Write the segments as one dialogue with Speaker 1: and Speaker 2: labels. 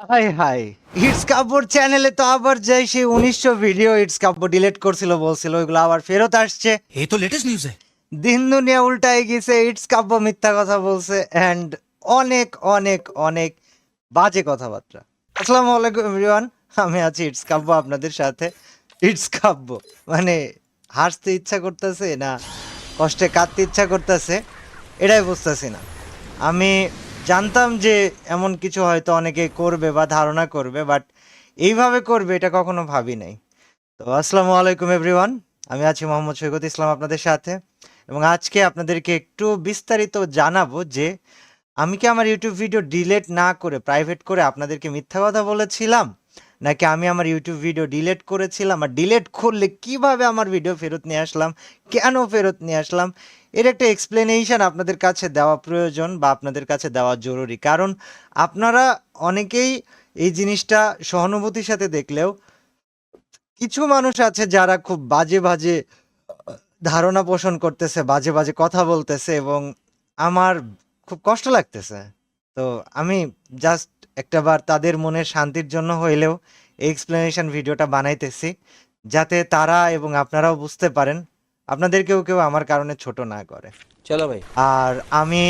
Speaker 1: High high it's কাব্যর চ্যানেলে তো আবার যাই সেই 1900 ভিডিও ইটস কাব্য ডিলিট করছিল বলছিল ওইগুলো আবার ফেরত আসছে।
Speaker 2: ये तो लेटेस्ट न्यूज है।
Speaker 1: দিন দুনিয়া উল্টাই গেছে, ইটস কাব্য মিথ্যা কথা বলছে অ্যান্ড অনেক অনেক অনেক বাজে কথাবার্তা। আসসালামু আলাইকুম এভরিওয়ান, আমি আছি ইটস কাব্য আপনাদের সাথে। ইটস কাব্য মানে হাসতে ইচ্ছা করতেছে না কষ্টে কাঁদতে ইচ্ছা করতেছে এটাই বুঝতেছি না। আমি জানতাম যে এমন কিছু হয়তো অনেকে করবে বা ধারণা করবে, বাট এইভাবে করবে এটা কখনো ভাবি নাই। তো আসসালামু আলাইকুম এভরিওয়ান, আমি আছি মোহাম্মদ সৈকত ইসলাম আপনাদের সাথে, এবং আজকে আপনাদেরকে একটু বিস্তারিত জানাবো যে আমি কি আমার ইউটিউব ভিডিও ডিলিট না করে প্রাইভেট করে আপনাদেরকে মিথ্যা কথা বলেছিলাম, নাকি আমি আমার ইউটিউব ভিডিও ডিলিট করেছিলাম আর ডিলিট করলে কিভাবে আমার ভিডিও ফেরত নিয়ে আসলাম, কেন ফেরত নিয়ে আসলাম, এর একটা এক্সপ্লেনেশন আপনাদের কাছে দেওয়া প্রয়োজন বা আপনাদের কাছে দেওয়া জরুরি। কারণ আপনারা অনেকেই এই জিনিসটা সহানুভূতির সাথে দেখলেও কিছু মানুষ আছে যারা খুব বাজে বাজে ধারণা পোষণ করতেছে, বাজে বাজে কথা বলতেছে, এবং আমার খুব কষ্ট লাগতেছে। তো আমি জাস্ট একটাবার তাদের মনের শান্তির জন্য হইলেও এই এক্সপ্লেনেশন ভিডিওটা বানাইতেছি, যাতে তারা এবং আপনারাও বুঝতে পারেন, আপনাদেরকেও কেউ আমার কারণে ছোট না করে।
Speaker 2: चलो भाई।
Speaker 1: আর আমি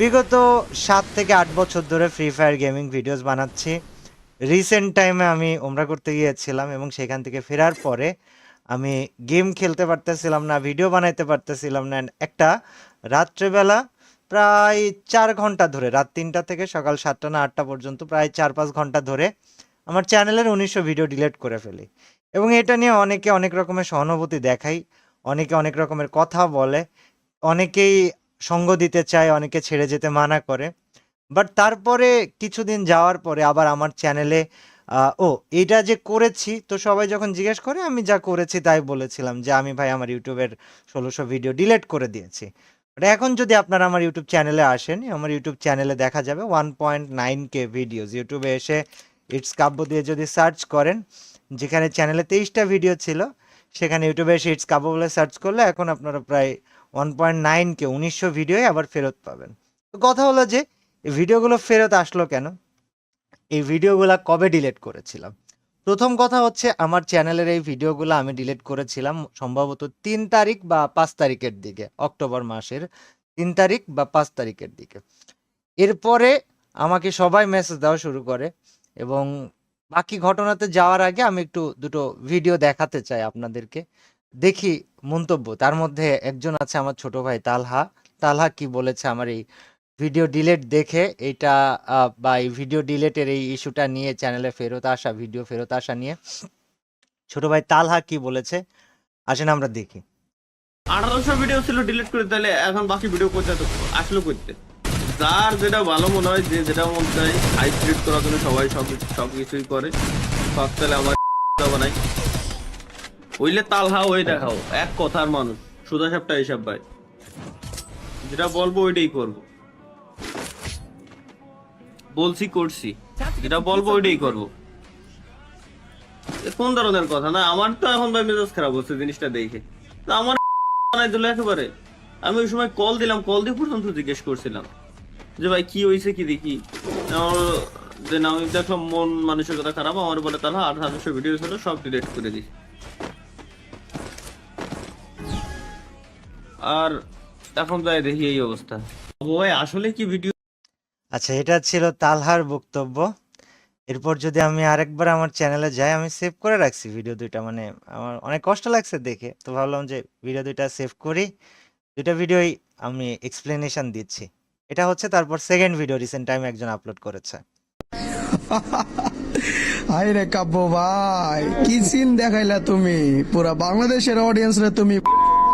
Speaker 1: বিগত 7 থেকে 8 বছর ধরে ফ্রি ফায়ার গেমিং ভিডিওস বানাচ্ছি। রিসেন্ট টাইমে আমি ওমরা করতে গিয়েছিলাম এবং সেখান থেকে ফেরার পরে আমি গেম খেলতে পারতেছিলাম না, ভিডিও বানাইতে পারতেছিলাম না। And একটা রাত্রেবেলা প্রায় 4 ঘন্টা ধরে, রাত 3টা থেকে সকাল 7টা না 8টা পর্যন্ত প্রায় 4-5 ঘন্টা ধরে আমার চ্যানেলের 1900 ভিডিও ডিলিট করে ফেলি। এবং এটা নিয়ে অনেকে অনেক রকমের সহানুভূতি দেখাই, অনেকে অনেক রকমের কথা বলে, অনেকেই সঙ্গ দিতে চায়, অনেকে ছেড়ে যেতে মানা করে। বাট তারপরে কিছুদিন যাওয়ার পরে আবার আমার চ্যানেলে এইটা যে করেছি, তো সবাই যখন জিজ্ঞেস করে আমি যা করেছি তাই বলেছিলাম যে আমি ভাই আমার ইউটিউবের 1600 ভিডিও ডিলিট করে দিয়েছি। বাট এখন যদি আপনারা আমার ইউটিউব চ্যানেলে আসেন, আমার ইউটিউব চ্যানেলে দেখা যাবে 1.9K ভিডিওস। ইউটিউবে এসে ইটস কাব্য দিয়ে যদি সার্চ করেন, যেখানে চ্যানেলে 23টা ভিডিও ছিল, সেখানে ইউটিউবে এসে ইটস কাব্য বলে সার্চ করলে এখন আপনারা প্রায় 1.9K 1900 ভিডিওই আবার ফেরত পাবেন। তো কথা হলো যে এই ভিডিওগুলো ফেরত আসলো কেন, এই ভিডিওগুলো কবে ডিলিট করেছিলাম। প্রথম কথা হচ্ছে আমার চ্যানেলের এই ভিডিওগুলো আমি ডিলিট করেছিলাম সম্ভবত 3 তারিখ বা 5 তারিখের দিকে, অক্টোবর মাসের 3 তারিখ বা 5 তারিখের দিকে। এরপরে আমাকে সবাই মেসেজ দেওয়া শুরু করে, এবং বাকি ঘটনাতে যাওয়ার আগে আমি একটু দুটো ভিডিও দেখাতে চাই আপনাদেরকে। দেখি মন্তব্য, তার মধ্যে একজন আছে আমার ছোট ভাই তালহা। তালহা কি বলেছে আমার এই ভিডিও ডিলিট দেখে, এইটা বা এই ভিডিও ডিলিটের এই ইস্যুটা নিয়ে, চ্যানেলে ফেরত আসা ভিডিও ফেরত আসা নিয়ে ছোট ভাই তালহা কি বলেছে, আসেন আমরা দেখি।
Speaker 3: 1800 ভিডিও ছিল ডিলিট করে, তাহলে এখন বাকি ভিডিও কোথায় তো আসলো করতে? যার যেটা ভালো মনে হয়, যে যেটা মন চায় হাই ক্রিয়েট করার জন্য সবাই সবকিছুই করে। সব তাহলে আমার বানাই ওইলে তালহা ওই দেখাও, এক কথার মানুষ, সুদা সাপটা হিসাব ভাই, যেটা বলবো ওইটাই করবো, বলছি করছি, যেটা বলবো ওইটাই করবো। এ কোন ধরনের কথা? না আমার তো এখন ভাই মেজাজ খারাপ হচ্ছে জিনিসটা দেখে। তো আমার বানাই দিল একেবারে। আমি ওই সময় কল দিলাম, কল দিয়ে পর্যন্ত জিজ্ঞেস করছিলাম যে ভাই কি হয়েছে কি দেখি। আমার যে না, আমি দেখলাম মন মানসিকতা খারাপ, আমার বলে তাহলে 1800 ভিডিও ছিল সব ডিলিট করে দিই। আর এখন যাই দেখি এই অবস্থা। ভাই আসলে কি ভিডিও?
Speaker 1: আচ্ছা, এটা ছিল তালহার বক্তব্য। এরপর যদি আমি আরেকবার আমার চ্যানেলে যাই, আমি সেভ করে রাখছি ভিডিও দুইটা, মানে আমার অনেক কষ্ট লাগছে দেখে, তো ভাবলাম যে ভিডিও দুইটা সেভ করি, দুইটা ভিডিওই আমি এক্সপ্লেনেশন দিচ্ছি। এটা হচ্ছে তারপর সেকেন্ড ভিডিও রিসেন্ট টাইম একজন আপলোড করেছে।
Speaker 4: হাই রে কাব্য ভাই, কি সিন দেখাইলা তুমি, পুরা বাংলাদেশের অডিয়েন্স রে তুমি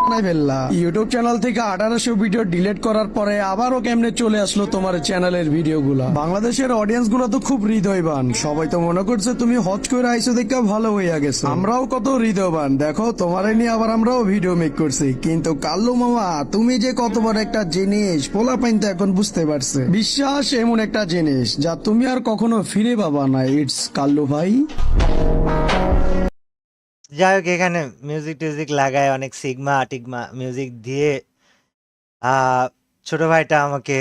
Speaker 4: বানাই ফেললা। ইউটিউব চ্যানেল থেকে 1800 ভিডিও ডিলিট করার পরে আবারও কেমনে চলে আসলো তোমার চ্যানেলের ভিডিও গুলা? বাংলাদেশের অডিয়েন্স গুলো তো খুব হৃদয়বান, সবাই তো মনে করছে তুমি হজ করে আইসো দেখে ভালো হইয়া গেছো। আমরাও কত হৃদয়বান, দেখো তোমারে নিয়ে আবার আমরাও ভিডিও মেক করছি। কিন্তু কাল্লু মামা, তুমি যে কত বড় একটা জিনিস পোলা পাইন তো এখন বুঝতে পারছে। বিশ্বাস এমন একটা জিনিস যা তুমি আর কখনো ফিরে পাবা না। ইটস কাল্লু ভাই।
Speaker 1: যাই হোক, এখানে মিউজিক টিউজিক লাগায় অনেক সিগমা টিগমা মিউজিক দিয়ে ছোট ভাইটা আমাকে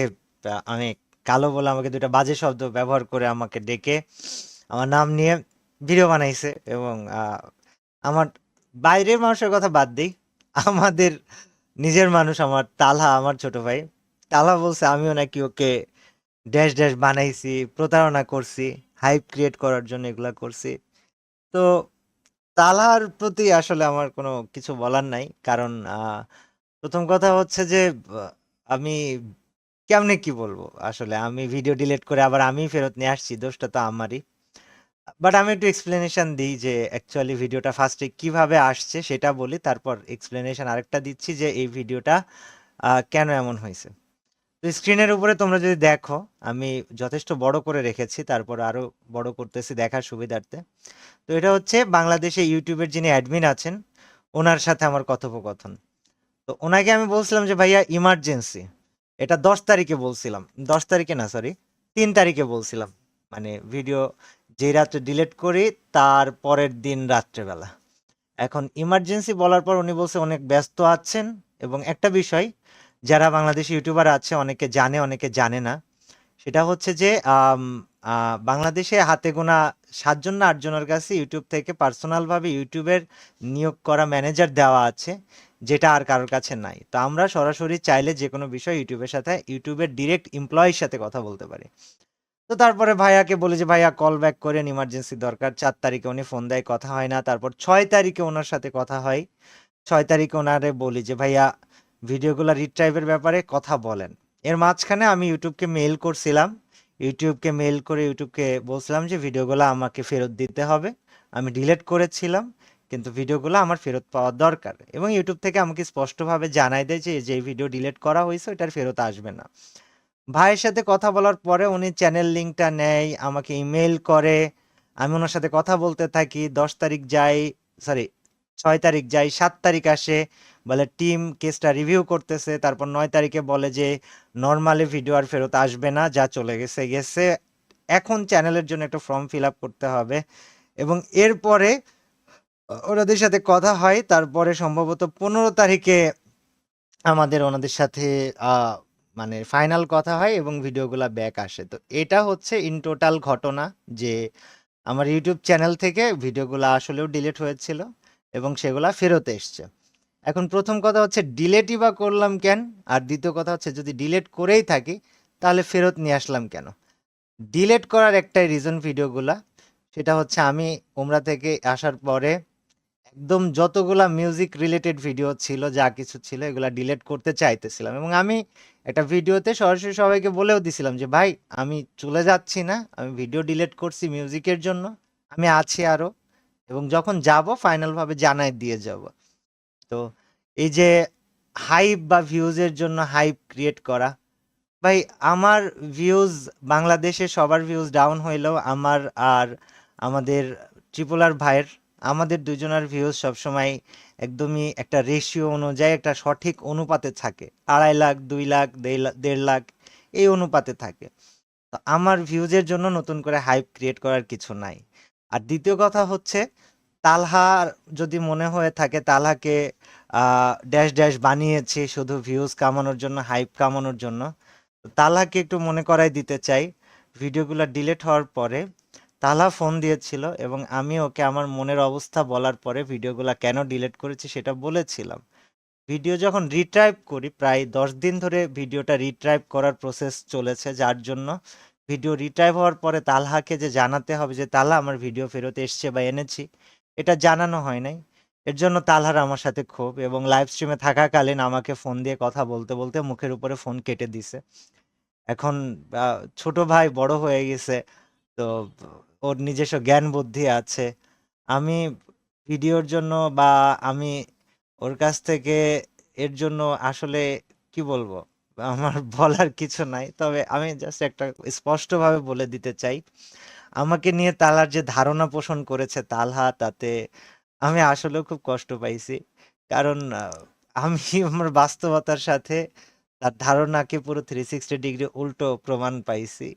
Speaker 1: অনেক কালো বলে আমাকে দুইটা বাজে শব্দ ব্যবহার করে আমাকে ডেকে আমার নাম নিয়ে ভিডিও বানাইছে এবং আমার বাইরের মানুষের কথা বাদ দিই, আমাদের নিজের মানুষ আমার তালহা, আমার ছোট ভাই তালহা বলছে আমিও নাকি ওকে ড্যাশ ড্যাশ বানাইছি, প্রতারণা করছি, হাইপ ক্রিয়েট করার জন্য এগুলা করছি। তো তালহার প্রতি আসলে আমার কোনো কিছু বলার নাই, কারণ প্রথম কথা হচ্ছে যে আমি কেমনে কি বলবো, আসলে আমি ভিডিও ডিলিট করে আবার আমি ফেরত নিয়ে আসছি, দোষটা তো আমারই। বাট আমি একটু এক্সপ্লেনেশন দিই যে অ্যাকচুয়ালি ভিডিওটা ফার্স্টে কিভাবে আসছে সেটা বলি, তারপর এক্সপ্লেনেশন আরেকটা দিচ্ছি যে এই ভিডিওটা কেন এমন হয়েছে। তো স্ক্রিনের উপরে তোমরা যদি দেখো আমি যথেষ্ট বড় করে রেখেছি, তারপর আরো বড় করতেছি দেখার সুবিধার্থে। তো এটা হচ্ছে বাংলাদেশে ইউটিউবের যিনি অ্যাডমিন আছেন ওনার সাথে আমার কথোপকথন। তো ওনাকে আমি বলছিলাম যে ভাইয়া ইমার্জেন্সি, এটা 10 তারিখে বলছিলাম, 10 তারিখে না সরি 3 তারিখে বলছিলাম, মানে ভিডিও যেই রাত্রে ডিলিট করি তার পরের দিন রাত্রেবেলা। এখন ইমার্জেন্সি বলার পর উনি বলছে অনেক ব্যস্ত আছেন, এবং একটা বিষয় যারা বাংলাদেশি ইউটিউবার আছে অনেকে জানে অনেকে জানে না, সেটা হচ্ছে যে বাংলাদেশে হাতে গোনা 7 জন না 8 জনের কাছে ইউটিউব থেকে পার্সোনালভাবে ইউটিউবের নিয়োগ করা ম্যানেজার দেওয়া আছে, যেটা আর কারোর কাছে নাই। তো আমরা সরাসরি চাইলে যে কোনো বিষয় ইউটিউবের সাথে ইউটিউবের ডিরেক্ট এমপ্লয়ির সাথে কথা বলতে পারি। তো তারপরে ভাইয়াকে বলি যে ভাইয়া কল ব্যাক করেন, ইমার্জেন্সি দরকার। 4 তারিখে উনি ফোন দেয়, কথা হয় না। তারপর 6 তারিখে ওনার সাথে কথা হয়। 6 তারিখে ওনারে বলি যে ভাইয়া ভিডিওগুলো রিট্রাইভের ব্যাপারে কথা বলেন। এর মাঝখানে আমি ইউটিউবকে মেইল করছিলাম, ইউটিউবকে মেইল করে ইউটিউবকে বলছিলাম যে ভিডিওগুলো আমাকে ফেরত দিতে হবে, আমি ডিলিট করেছিলাম কিন্তু ভিডিওগুলো আমার ফেরত পাওয়া দরকার, এবং ইউটিউব থেকে আমাকে স্পষ্টভাবে জানাই দেয় যে যে ভিডিও ডিলিট করা হয়েছে ওটার ফেরত আসবে না। ভাইয়ের সাথে কথা বলার পরে উনি চ্যানেল লিঙ্কটা নেয়, আমাকে ইমেল করে, আমি ওনার সাথে কথা বলতে থাকি। 10 তারিখ যাই, সরি 6 তারিখ যাই, 7 তারিখ আসে, বলে টিম কেসটা রিভিউ করতেছে। তারপর 9 তারিখে বলে যে নর্মালি ভিডিও আর ফেরত আসবে না, যা চলে গেছে গেছে, এখন চ্যানেলের জন্য একটা ফর্ম ফিল আপ করতে হবে। এবং এরপরে ওনাদের সাথে কথা হয়, তারপরে সম্ভবত 15 তারিখে আমাদের ওনাদের সাথে মানে ফাইনাল কথা হয় এবং ভিডিওগুলা ব্যাক আসে। তো এটা হচ্ছে ইন টোটাল ঘটনা, যে আমার ইউটিউব চ্যানেল থেকে ভিডিওগুলো আসলেও ডিলিট হয়েছিল এবং সেগুলা ফেরত এসছে। এখন প্রথম কথা হচ্ছে ডিলেটই বা করলাম কেন, আর দ্বিতীয় কথা হচ্ছে যদি ডিলেট করেই থাকি তাহলে ফেরত নিয়ে আসলাম কেন। ডিলেট করার একটাই রিজন ভিডিওগুলা, সেটা হচ্ছে আমি উমরা থেকে আসার পরে একদম যতগুলা মিউজিক রিলেটেড ভিডিও ছিল, যা কিছু ছিল, এগুলা ডিলিট করতে চাইতেছিলাম, এবং আমি একটা ভিডিওতে সরাসরি সবাইকে বলেও দিছিলাম যে ভাই আমি চলে যাচ্ছি না, আমি ভিডিও ডিলিট করছি মিউজিকের জন্য, আমি আছি আরো, এবং যখন যাব ফাইনালভাবে জানাই দিয়ে যাব। তো এই যে হাইপ বা ভিউজের জন্য হাইপ ক্রিয়েট করা, ভাই আমার ভিউজ বাংলাদেশে সবার ভিউজ ডাউন হইলেও আমার আর আমাদের ট্রিপল আর ভাইয়ের, আমাদের দুজনের ভিউজ সবসময় একদমই একটা রেশিও অনুযায়ী একটা সঠিক অনুপাতে থাকে, 2.5 লাখ 2 লাখ 1.5 লাখ এই অনুপাতে থাকে। তো আমার ভিউজের জন্য নতুন করে হাইপ ক্রিয়েট করার কিছু নাই। আর দ্বিতীয় কথা হচ্ছে তালহার যদি মনে হয়ে থাকে তালহাকে ড্যাশ ড্যাশ বানিয়েছি শুধু ভিউজ কামানোর জন্য, হাইপ কামানোর জন্য, তো তালহাকে একটু মনে করাই দিতে চাই, ভিডিওগুলো ডিলিট হওয়ার পরে তালহা ফোন দিয়েছিল এবং আমি ওকে আমার মনের অবস্থা বলার পরে ভিডিওগুলো কেন ডিলিট করেছি সেটা বলেছিলাম। ভিডিও যখন রিট্রাইভ করি, প্রায় 10 দিন ধরে ভিডিওটা রিট্রাইভ করার প্রসেস চলেছে, যার জন্য ভিডিও রিট্রাইভ হওয়ার পরে তালহাকে যে জানাতে হবে যে তালহা আমার ভিডিও ফেরত এসছে বা এনেছি, এটা জানানো হয় নাই। এর জন্য তালহার আমার সাথে ক্ষোভ, এবং লাইভ স্ট্রিমে থাকাকালীন আমাকে ফোন দিয়ে কথা বলতে বলতে মুখের উপরে ফোন কেটে দিছে। এখন ছোট ভাই বড় হয়ে গেছে, তো ওর নিজস্ব জ্ঞান বুদ্ধি আছে। আমি ভিডিওর জন্য বা আমি ওর কাছ থেকে এর জন্য আসলে কি বলবো, আমার বলার কিছু নাই। তবে আমি জাস্ট একটা স্পষ্টভাবে বলে দিতে চাই, আমাকে নিয়ে তালহার যে ধারণা পোষণ করেছে তালহা, তাতে আমি আসলেও খুব কষ্ট পাইছি। কারণ আমি আমার বাস্তবতার সাথে তার ধারণাকে পুরো 360 ডিগ্রি উল্টো প্রমাণ পাইছি,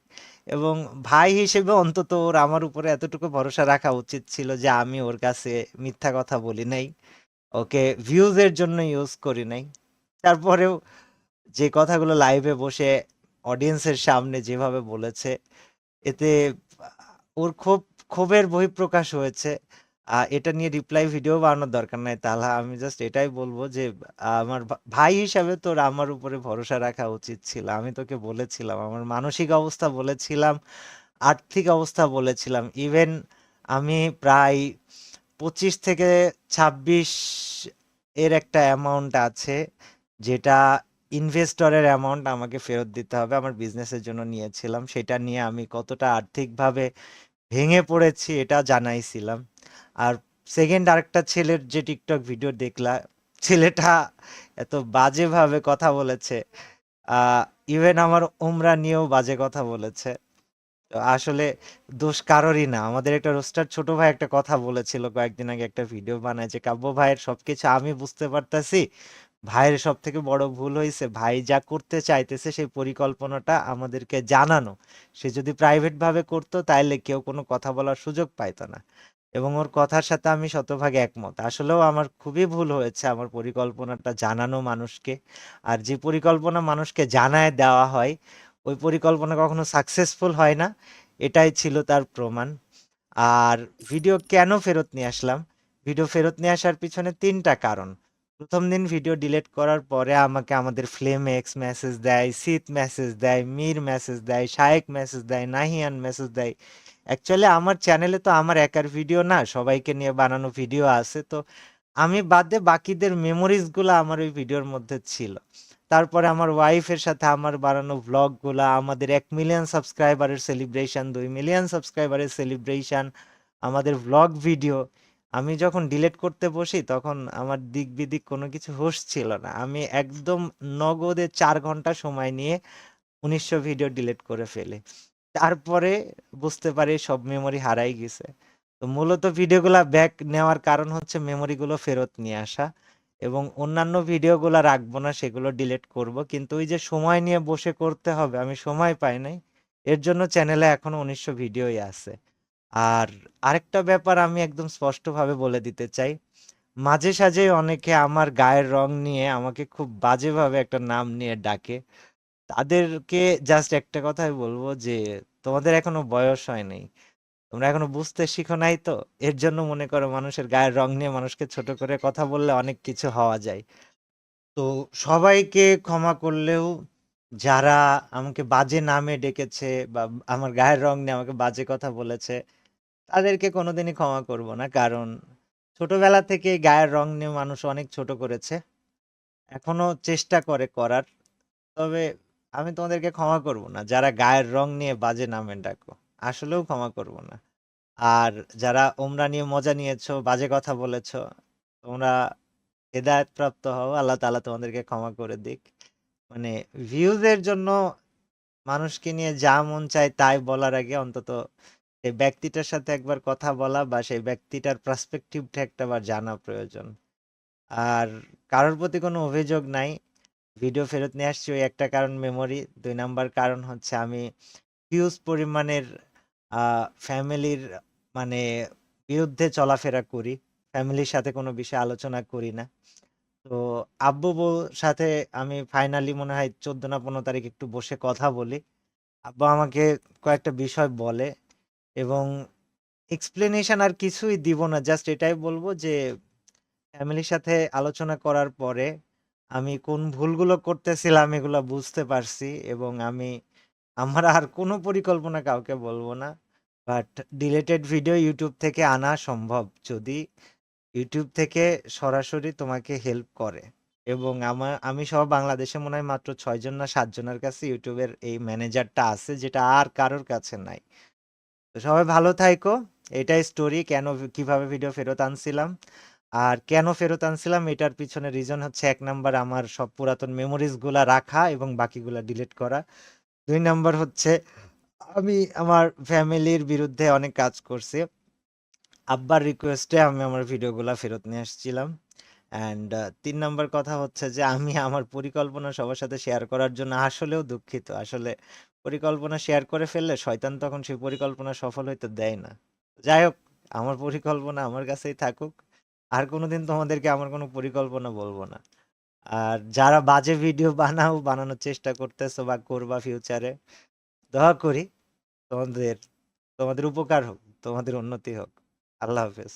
Speaker 1: এবং ভাই হিসেবে অন্তত ওর আমার উপরে এতটুকু ভরসা রাখা উচিত ছিল যে আমি ওর কাছে মিথ্যা কথা বলি নাই, ওকে ভিউজের জন্য ইউজ করি নাই। তারপরেও যে কথাগুলো লাইভে বসে অডিয়েন্সের সামনে যেভাবে বলেছে, এতে ওর ক্ষোভের বহিঃপ্রকাশ হয়েছে। এটা নিয়ে রিপ্লাই ভিডিও বানানোর দরকার নাই তাহলে। আমি জাস্ট এটাই বলবো যে আমার ভাই হিসাবে তোর আমার উপরে ভরসা রাখা উচিত ছিল। আমি তোকে বলেছিলাম, আমার মানসিক অবস্থা বলেছিলাম, আর্থিক অবস্থা বলেছিলাম। ইভেন আমি প্রায় 25 থেকে 26 এর একটা অ্যামাউন্ট আছে, যেটা ইনভেস্টরের অ্যামাউন্ট আমাকে ফেরত দিতে হবে, আমার বিজনেসের জন্য নিয়েছিলাম। সেটা নিয়ে আমি কতটা আর্থিকভাবে ভেঙে পড়েছি এটা জানাইছিলাম। আর সেকেন্ড আরেকটা ছেলের যে টিকটক ভিডিও দেখলা, ছেলেটা এত বাজেভাবে কথা বলেছে, ইভেন আমার উমরা নিয়েও বাজে কথা বলেছে। তো আসলে দোষ কারোরই না। আমাদের একটা রোস্টার ছোট ভাই একটা কথা বলেছিল কয়েকদিন আগে, একটা ভিডিও বানায় যে কাব্য ভাইয়ের সবকিছু আমি বুঝতে পারতাছি, ভাইয়ের সব থেকে বড় ভুল হয়েছে ভাই যা করতে চাইতেছে সেই পরিকল্পনাটা আমাদেরকে জানানো। সে যদি প্রাইভেট ভাবে করতো তাইলে কেউ কোনো কথা বলার সুযোগ পাইতো না। এবং ওর কথার সাথে আমি শতভাগ একমত। আসলেও আমার খুবই ভুল হয়েছে আমার পরিকল্পনাটা জানানো মানুষকে। আর যে পরিকল্পনা মানুষকে জানায় দেওয়া হয়, ওই পরিকল্পনা কখনো সাকসেসফুল হয় না, এটাই ছিল তার প্রমাণ। আর ভিডিও কেন ফেরত নিয়ে আসলাম? ভিডিও ফেরত নিয়ে আসার পিছনে 3টা কারণ। প্রথম দিন ভিডিও ডিলিট করার পরে আমাকে আমাদের ফ্লেমেক্স মেসেজ দেয়, শীত মেসেজ দেয়, মীর মেসেজ দেয়, শায়েক মেসেজ দেয়, নাহিয়ান মেসেজ দেয়। অ্যাকচুয়ালি আমার চ্যানেলে তো আমার একার ভিডিও না, সবাইকে নিয়ে বানানো ভিডিও আছে। তো আমি বাদে বাকিদের মেমোরিজগুলো আমার ওই ভিডিওর মধ্যে ছিল। তারপরে আমার ওয়াইফের সাথে আমার বানানো ভ্লগগুলা, আমাদের 1 মিলিয়ন সাবস্ক্রাইবারের সেলিব্রেশন, 2 মিলিয়ন সাবস্ক্রাইবারের সেলিব্রেশন, আমাদের ভ্লগ ভিডিও। আমি যখন ডিলিট করতে বসি তখন আমার দিক বিদিক কোনো কিছু হুঁশ ছিল না। আমি একদম নগদে 4 ঘন্টা সময় নিয়ে 1900 ভিডিও ডিলিট করে ফেলি। তারপরে বুঝতে পারি সব মেমোরি হারাই গেছে। তো মূলত ভিডিওগুলা ব্যাক নেওয়ার কারণ হচ্ছে মেমোরিগুলো ফেরত নিয়ে আসা, এবং অন্যান্য ভিডিওগুলো রাখবো না, সেগুলো ডিলিট করব। কিন্তু ওই যে সময় নিয়ে বসে করতে হবে, আমি সময় পাই নাই। এর জন্য চ্যানেলে এখনো 1900 ভিডিওই আছে। আর আরেকটা ব্যাপার আমি একদম স্পষ্টভাবে বলে দিতে চাই, মাঝে সাঝে অনেকে আমার গায়ের রং নিয়ে আমাকে খুব বাজেভাবে একটা নাম নিয়ে ডাকে। তাদেরকে জাস্ট একটা কথাই বলবো যে তোমাদের এখনো বয়স হয় নাই, তোমরা এখনো বুঝতে শিখো নাই। তো এর জন্য মনে করো মানুষের গায়ের রং নিয়ে মানুষকে ছোট করে কথা বললে অনেক কিছু হওয়া যায়। তো সবাইকে ক্ষমা করলেও যারা আমাকে বাজে নামে ডেকেছে বা আমার গায়ের রং নিয়ে আমাকে বাজে কথা বলেছে, তাদেরকে কোনোদিনই ক্ষমা করব না। কারণ ছোটবেলা থেকে গায়ের রং নিয়ে মানুষ অনেক ছোট করেছে, এখনো চেষ্টা করে করার। তবে আমি তোমাদেরকে ক্ষমা করব না যারা গায়ের রং নিয়ে বাজে নামে ডাকো, আসলেও ক্ষমা করব না। আর যারা ওমরা নিয়ে মজা নিয়েছো, বাজে কথা বলেছো, তোমরা হেদায়েত প্রাপ্ত হও, আল্লাহ তাআলা তোমাদেরকে ক্ষমা করে দিক। মানে ভিউজের জন্য মানুষকে নিয়ে যা মন চায় তাই বলার আগে অন্তত সেই ব্যক্তিটার সাথে একবার কথা বলা বা সেই ব্যক্তিটার পার্সপেক্টিভটা একটাবার জানা প্রয়োজন। আর কারোর প্রতি কোনো অভিযোগ নাই। ভিডিও ফেরত নিয়ে আসছি ওই একটা কারণ মেমোরি, 2 নাম্বার কারণ হচ্ছে আমি হিউজ পরিমাণের ফ্যামিলির মানে বিরুদ্ধে চলাফেরা করি, ফ্যামিলির সাথে কোনো বিষয়ে আলোচনা করি না। তো আব্বু বউর সাথে আমি ফাইনালি মনে হয় 14 না 15 তারিখ একটু বসে কথা বলি। আব্বু আমাকে কয়েকটা বিষয় বলে, এবং এক্সপ্লেনেশন আর কিছুই দিব না, জাস্ট এটাই বলবো যে ফ্যামিলির সাথে আলোচনা করার পরে আমি কোন ভুলগুলো করতেছিলাম এগুলো বুঝতে পারছি, এবং আমি আমার আর কোনো পরিকল্পনা কাউকে বলবো না। বাট ডিলেটেড ভিডিও ইউটিউব থেকে আনা সম্ভব যদি ইউটিউব থেকে সরাসরি তোমাকে হেল্প করে। এবং আমি সহ বাংলাদেশে মনে হয় মাত্র 6 জন না 7 জনের কাছে ইউটিউবের এই ম্যানেজারটা আছে, যেটা আর কারোর কাছে নাই। তো সবাই ভালো থাইকো। এটাই স্টোরি, কেন কিভাবে ভিডিও ফেরত আনছিলাম। আর কেন ফেরত আনছিলাম এটার পিছনে রিজন হচ্ছে 1 নাম্বার আমার সব পুরাতন মেমোরিজ গুলা রাখা এবং বাকিগুলা ডিলিট করা। 2 নাম্বার হচ্ছে আমি আমার ফ্যামিলির বিরুদ্ধে অনেক কাজ করছি। আব্বার রিকোয়েস্টে আমি আমার ভিডিওগুলা ফেরত নিয়ে আসছিলাম। অ্যান্ড 3 নাম্বার কথা হচ্ছে যে আমি আমার পরিকল্পনা সবার সাথে শেয়ার করার জন্য আসলেও দুঃখিত। আসলে পরিকল্পনা শেয়ার করে ফেললে শয়তান তখন সেই পরিকল্পনা সফল হইতে দেয় না। যাই হোক, আমার পরিকল্পনা আমার কাছেই থাকুক। আর কোনোদিন তোমাদেরকে আমার কোনো পরিকল্পনা বলবো না। আর যারা বাজে ভিডিও বানানোর চেষ্টা করতেছো বা করবা ফিউচারে, দোয়া করি তোমাদের তোমাদের উপকার হোক, তোমাদের উন্নতি হোক। আল্লাহ হাফেজ।